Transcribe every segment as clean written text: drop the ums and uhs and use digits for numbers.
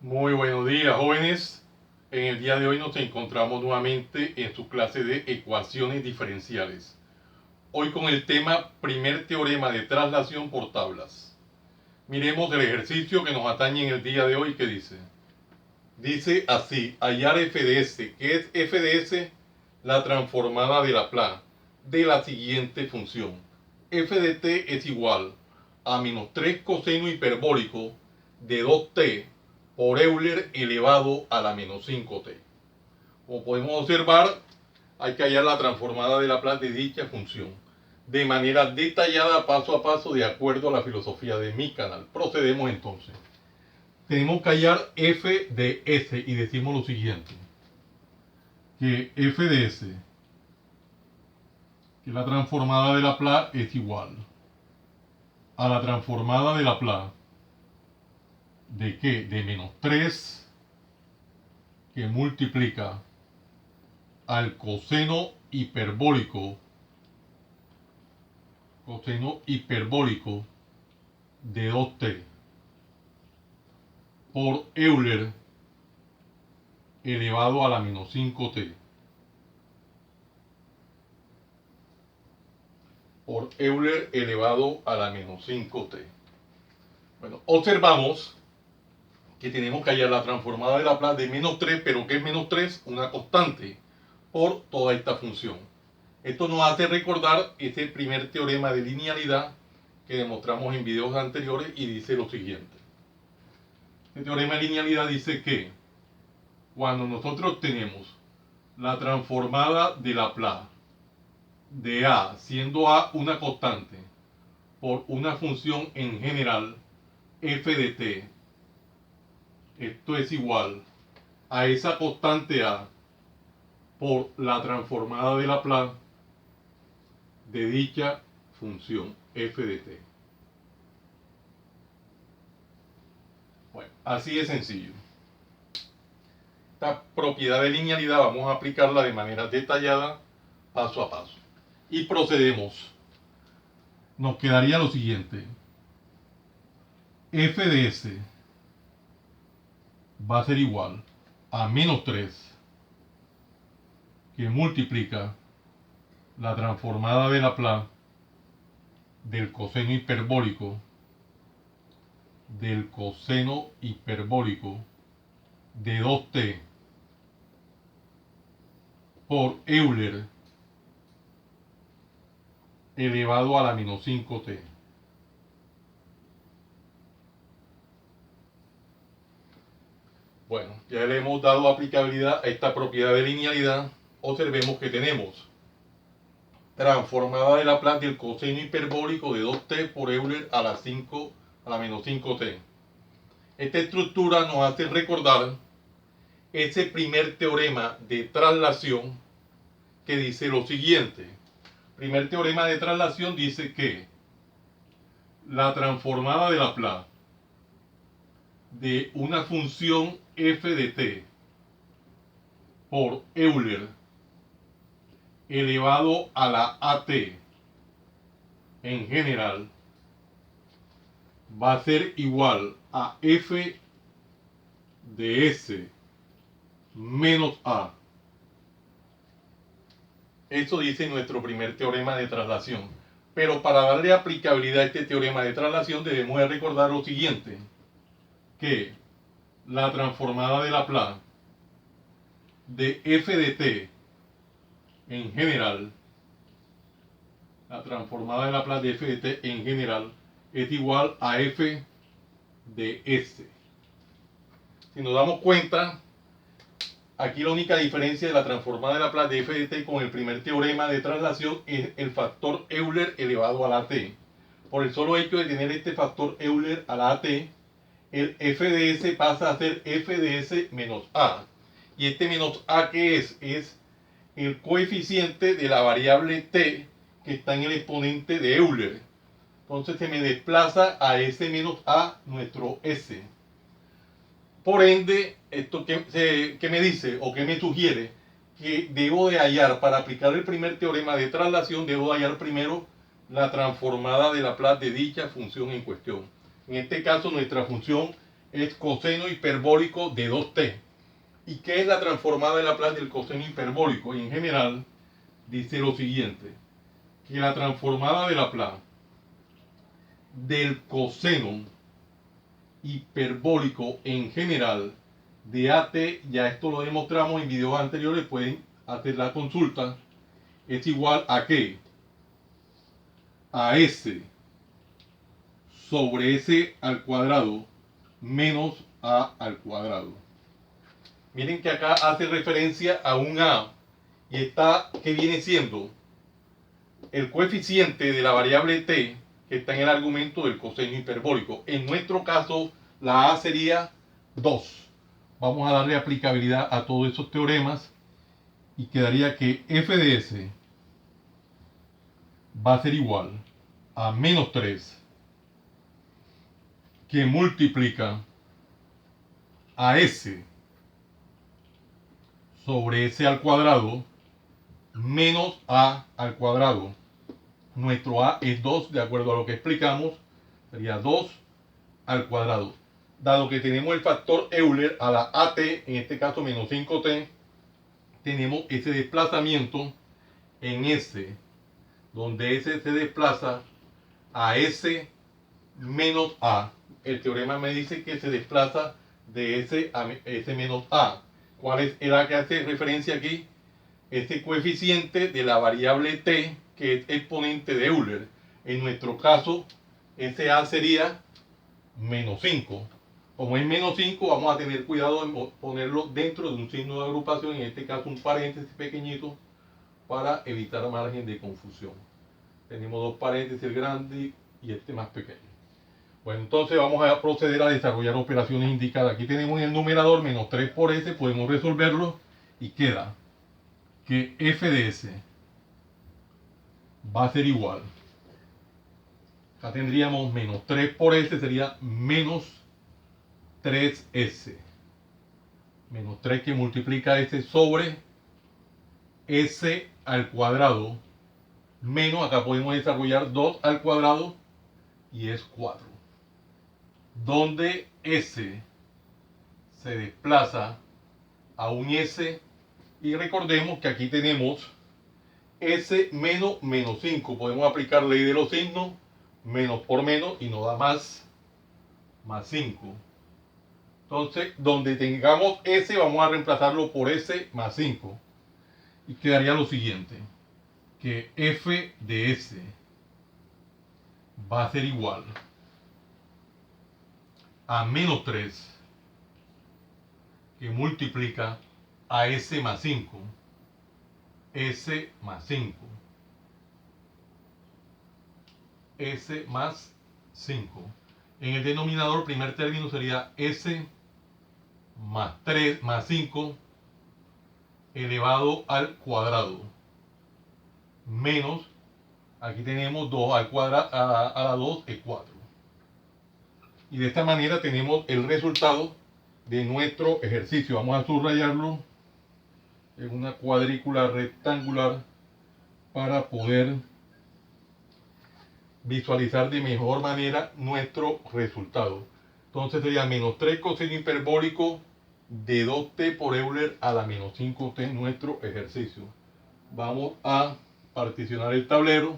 Muy buenos días, jóvenes. En el día de hoy nos encontramos nuevamente en su clase de ecuaciones diferenciales. Hoy con el tema primer teorema de traslación por tablas. Miremos el ejercicio que nos atañe en el día de hoy que dice. Dice así, hallar f de s. ¿Qué es f de s? La transformada de Laplace de la siguiente función. F de t es igual a menos 3 coseno hiperbólico de 2t por Euler elevado a la menos 5t. Como podemos observar, hay que hallar la transformada de Laplace de dicha función de manera detallada, paso a paso, de acuerdo a la filosofía de mi canal. Procedemos entonces. Tenemos que hallar f de s y decimos lo siguiente, que f de s, que la transformada de Laplace es igual a la transformada de Laplace de ¿qué? De menos 3 que multiplica al coseno hiperbólico de 2t por Euler elevado a la menos 5t por Euler elevado a la menos 5t. Bueno, observamos que tenemos que hallar la transformada de Laplace de menos 3, pero ¿qué es menos 3? Una constante por toda esta función. Esto nos hace recordar ese primer teorema de linealidad que demostramos en videos anteriores y dice lo siguiente. El teorema de linealidad dice que cuando nosotros tenemos la transformada de Laplace de A, siendo A una constante, por una función en general f de t, esto es igual a esa constante A por la transformada de Laplace de dicha función f de t. Bueno, así de sencillo. Esta propiedad de linealidad vamos a aplicarla de manera detallada, paso a paso. Y procedemos. Nos quedaría lo siguiente. F de s va a ser igual a menos 3 que multiplica la transformada de Laplace del coseno hiperbólico de 2t por Euler elevado a la menos 5t. Bueno, ya le hemos dado aplicabilidad a esta propiedad de linealidad. Observemos que tenemos transformada de Laplace del coseno hiperbólico de 2t por Euler a la menos 5t. Esta estructura nos hace recordar ese primer teorema de traslación que dice lo siguiente. Primer teorema de traslación dice que la transformada de Laplace de una función f de t por Euler elevado a la at en general va a ser igual a f de s menos a. Eso dice nuestro primer teorema de traslación. Pero para darle aplicabilidad a este teorema de traslación debemos de recordar lo siguiente, que la transformada de Laplace de f de t en general, la transformada de Laplace de f de t en general es igual a f de s. Si nos damos cuenta, aquí la única diferencia de la transformada de Laplace de f de t con el primer teorema de traslación es el factor Euler elevado a la t. Por el solo hecho de tener este factor Euler a la t, el f de s pasa a ser f de s menos a. Y este menos a, ¿qué es? Es el coeficiente de la variable t que está en el exponente de Euler. Entonces se me desplaza a s menos a nuestro s. Por ende, esto que me dice o que me sugiere que debo de hallar, para aplicar el primer teorema de traslación, debo de hallar primero la transformada de Laplace de dicha función en cuestión. En este caso, nuestra función es coseno hiperbólico de 2t. ¿Y qué es la transformada de Laplace del coseno hiperbólico? Y en general dice lo siguiente, que la transformada de Laplace del coseno hiperbólico en general de AT, ya esto lo demostramos en videos anteriores, pueden hacer la consulta, es igual a ¿qué? A S sobre S al cuadrado menos A al cuadrado. Miren que acá hace referencia a un A y está que viene siendo el coeficiente de la variable t que está en el argumento del coseno hiperbólico. En nuestro caso, la A sería 2. Vamos a darle aplicabilidad a todos esos teoremas y quedaría que f de s va a ser igual a menos 3 que multiplica a s sobre s al cuadrado menos a al cuadrado. Nuestro a es 2, de acuerdo a lo que explicamos, sería 2 al cuadrado. Dado que tenemos el factor Euler a la AT, en este caso menos 5t, tenemos ese desplazamiento en S, donde S se desplaza a S menos A. El teorema me dice que se desplaza de S a S menos A. ¿Cuál es el que hace referencia aquí? Este coeficiente de la variable t, que es exponente de Euler. En nuestro caso, ese A sería menos 5. Como es menos 5, vamos a tener cuidado en ponerlo dentro de un signo de agrupación, en este caso un paréntesis pequeñito, para evitar margen de confusión. Tenemos dos paréntesis, el grande y este más pequeño. Bueno, entonces vamos a proceder a desarrollar operaciones indicadas. Aquí tenemos en el numerador menos 3 por s, podemos resolverlo y queda que f de s va a ser igual. Acá tendríamos menos 3 por s, sería menos 3s. Menos 3 que multiplica s sobre s al cuadrado menos, acá podemos desarrollar 2 al cuadrado y es 4. Donde s se desplaza a un s y recordemos que aquí tenemos s menos menos 5. Podemos aplicar ley de los signos, menos por menos y nos da más 5. Entonces, donde tengamos s vamos a reemplazarlo por s más 5. Y quedaría lo siguiente, que f de s va a ser igual a menos 3 que multiplica a s más 5. S más 5. S más 5. En el denominador, primer término sería S más 3 más 5 elevado al cuadrado. Menos, aquí tenemos 2 al cuadrado, a la 2 es 4. Y de esta manera tenemos el resultado de nuestro ejercicio. Vamos a subrayarlo en una cuadrícula rectangular para poder visualizar de mejor manera nuestro resultado. Entonces sería menos 3 coseno hiperbólico de 2t por Euler a la menos 5t nuestro ejercicio. Vamos a particionar el tablero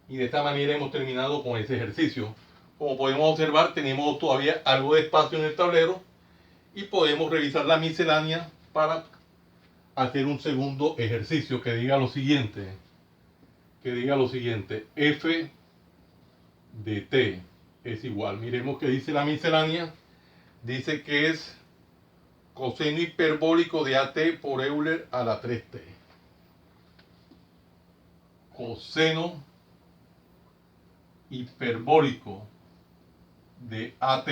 y de esta manera hemos terminado con ese ejercicio. Como podemos observar, tenemos todavía algo de espacio en el tablero y podemos revisar la miscelánea para hacer un segundo ejercicio que diga lo siguiente. F de t es igual. Miremos que dice la miscelánea. Dice que es coseno hiperbólico de AT por Euler a la 3t. Coseno hiperbólico de AT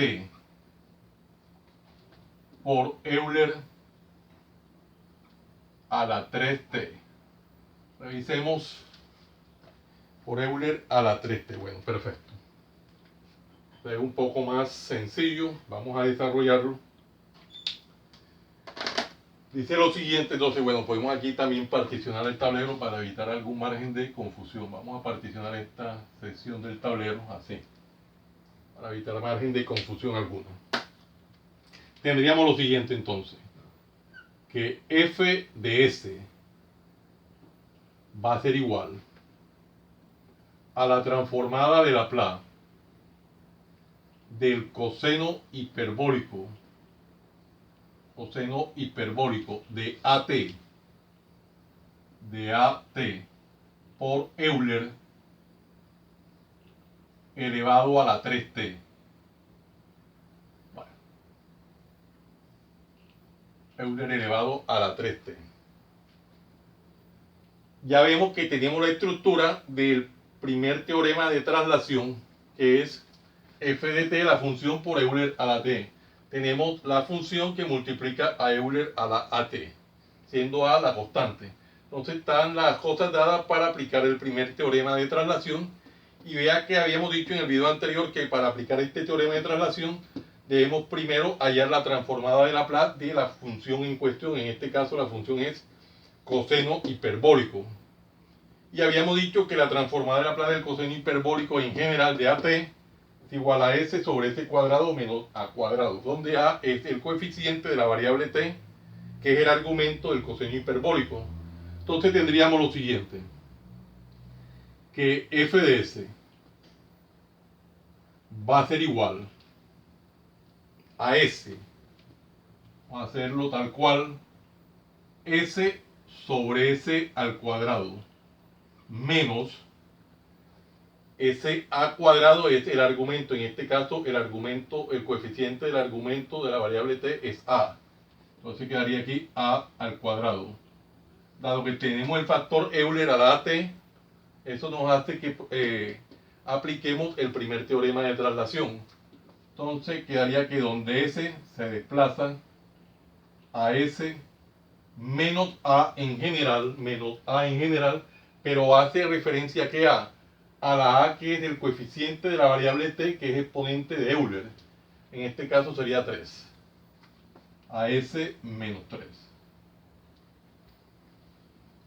por Euler a la 3t. Revisemos por Euler a la 3t. Bueno, perfecto. Es un poco más sencillo. Vamos a desarrollarlo. Dice lo siguiente, entonces, bueno, podemos aquí también particionar el tablero para evitar algún margen de confusión. Vamos a particionar esta sección del tablero así. para evitar margen de confusión alguna. Tendríamos lo siguiente entonces, que f de s va a ser igual a la transformada de Laplace del coseno hiperbólico de AT por Euler elevado a la 3t. Bueno, Euler elevado a la 3t. Ya vemos que tenemos la estructura del primer teorema de traslación, que es f de t, la función por Euler a la t. Tenemos la función que multiplica a Euler a la at, siendo a la constante. Entonces están las cosas dadas para aplicar el primer teorema de traslación. Y vea que habíamos dicho en el video anterior que para aplicar este teorema de traslación debemos primero hallar la transformada de Laplace de la función en cuestión. En este caso la función es coseno hiperbólico. Y habíamos dicho que la transformada de Laplace del coseno hiperbólico en general de AT es igual a s sobre s cuadrado menos a cuadrado, donde a es el coeficiente de la variable t, que es el argumento del coseno hiperbólico. Entonces tendríamos lo siguiente, que f de s va a ser igual a s, vamos a hacerlo tal cual, s sobre s al cuadrado menos s a cuadrado es el argumento, en este caso el coeficiente del argumento de la variable t es a. Entonces quedaría aquí a al cuadrado. Dado que tenemos el factor Euler a la at, eso nos hace que apliquemos el primer teorema de traslación. Entonces quedaría que donde s se desplaza a s menos a en general, pero hace referencia que a la a que es el coeficiente de la variable t, que es exponente de Euler. En este caso sería 3. A s menos 3.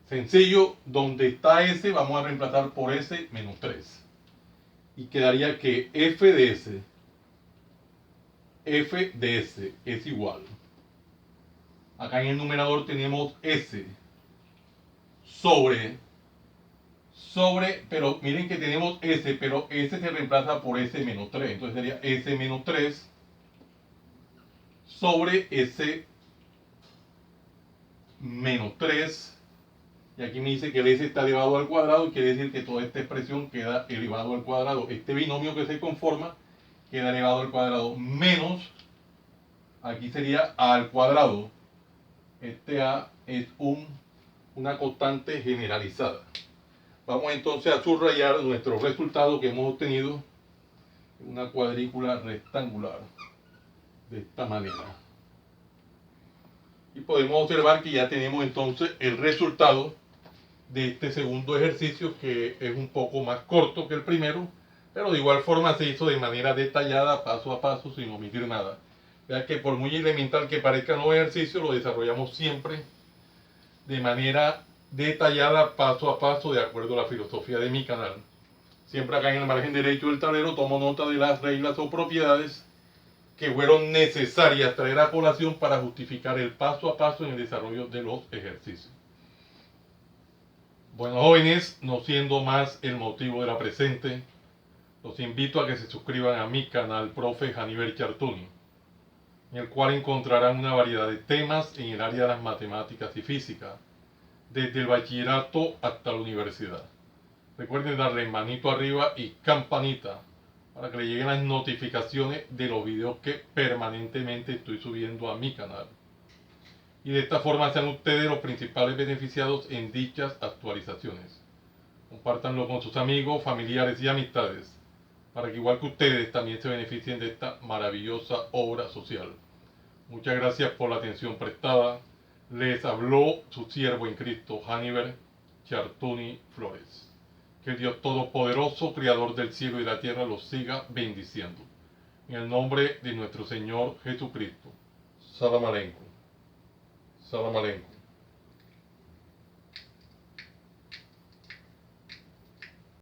Sencillo, donde está s vamos a reemplazar por s menos 3. Y quedaría que f de s es igual. Acá en el numerador tenemos s sobre, pero miren que tenemos s, pero s se reemplaza por s menos 3. Entonces sería s menos 3 sobre s menos 3. Y aquí me dice que el s está elevado al cuadrado, quiere decir que toda esta expresión queda elevado al cuadrado. Este binomio que se conforma queda elevado al cuadrado menos, aquí sería a al cuadrado. Este a es una constante generalizada. Vamos entonces a subrayar nuestro resultado que hemos obtenido, una cuadrícula rectangular, de esta manera. Y podemos observar que ya tenemos entonces el resultado de este segundo ejercicio, que es un poco más corto que el primero, pero de igual forma se hizo de manera detallada, paso a paso, sin omitir nada. Ya que por muy elemental que parezca los ejercicios, lo desarrollamos siempre de manera detallada, paso a paso, de acuerdo a la filosofía de mi canal. Siempre acá en el margen derecho del tablero tomo nota de las reglas o propiedades que fueron necesarias traer a colación para justificar el paso a paso en el desarrollo de los ejercicios. Bueno, jóvenes, no siendo más el motivo de la presente, los invito a que se suscriban a mi canal Profe Hannibal Chartuni, en el cual encontrarán una variedad de temas en el área de las matemáticas y física, desde el bachillerato hasta la universidad. Recuerden darle manito arriba y campanita para que le lleguen las notificaciones de los videos que permanentemente estoy subiendo a mi canal. Y de esta forma sean ustedes los principales beneficiados en dichas actualizaciones. Compártanlo con sus amigos, familiares y amistades, para que igual que ustedes también se beneficien de esta maravillosa obra social. Muchas gracias por la atención prestada. Les habló su siervo en Cristo, Hannibal Chartuni Flores. Que el Dios Todopoderoso, Creador del cielo y la tierra, los siga bendiciendo. En el nombre de nuestro Señor Jesucristo. Salam aleikum. Salam aleikum.